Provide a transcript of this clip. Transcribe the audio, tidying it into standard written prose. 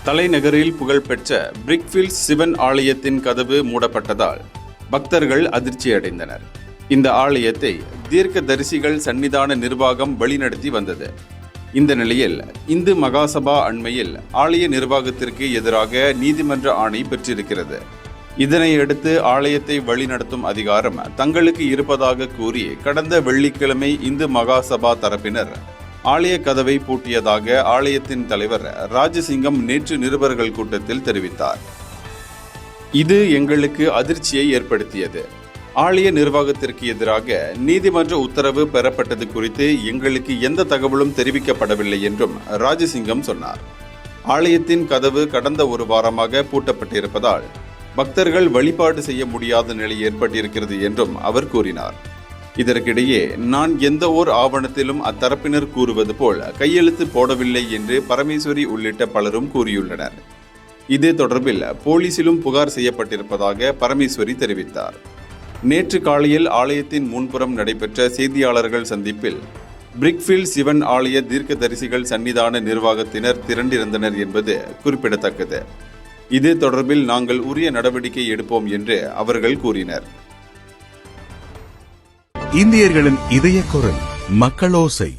தலைநகரில் புகழ்பெற்ற பிரிக்ஃபீல்ட்ஸ் சிவன் ஆலயத்தின் கதவு மூடப்பட்டதால் பக்தர்கள் அதிர்ச்சியடைந்தனர். இந்த ஆலயத்தை தீர்க்கதரிசிகள் சன்னிதான நிர்வாகம் வழிநடத்தி வந்தது. இந்த நிலையில் இந்து மகாசபா அண்மையில் ஆலய நிர்வாகத்திற்கு எதிராக நீதிமன்ற ஆணை பெற்றிருக்கிறது. இதனையடுத்து ஆலயத்தை வழிநடத்தும் அதிகாரம் தங்களுக்கு இருப்பதாக கூறி கடந்த வெள்ளிக்கிழமை இந்து மகாசபா தரப்பினர் ஆலய கதவை பூட்டியதாக ஆலயத்தின் தலைவர் ராஜசிங்கம் நேற்று நிருபர்கள் கூட்டத்தில் தெரிவித்தார். இது எங்களுக்கு அதிர்ச்சியை ஏற்படுத்தியது. ஆலய நிர்வாகத்திற்கு எதிராக நீதிமன்ற உத்தரவு பெறப்பட்டது குறித்து எங்களுக்கு எந்த தகவலும் தெரிவிக்கப்படவில்லை என்றும் ராஜசிங்கம் சொன்னார். ஆலயத்தின் கதவு கடந்த ஒரு வாரமாக பூட்டப்பட்டிருப்பதால் பக்தர்கள் வழிபாடு செய்ய முடியாத நிலை ஏற்பட்டிருக்கிறது என்றும் அவர் கூறினார். இதற்கிடையே நான் எந்த ஓர் ஆவணத்திலும் அத்தரப்பினர் கூறுவது போல் கையெழுத்து போடவில்லை என்று பரமேஸ்வரி உள்ளிட்ட பலரும் கூறியுள்ளனர். இது தொடர்பில் போலீசிலும் புகார் செய்யப்பட்டிருப்பதாக பரமேஸ்வரி தெரிவித்தார். நேற்று காலையில் ஆலயத்தின் முன்புறம் நடைபெற்ற செய்தியாளர்கள் சந்திப்பில் பிரிக்ஃபீல்ட்ஸ் சிவன் ஆலய தீர்க்கதரிசிகள் சன்னிதான நிர்வாகத்தினர் திரண்டிருந்தனர் என்பது குறிப்பிடத்தக்கது. இது தொடர்பில் நாங்கள் உரிய நடவடிக்கை எடுப்போம் என்று அவர்கள் கூறினர். இந்தியர்களின் இதய குரல் மக்களோசை.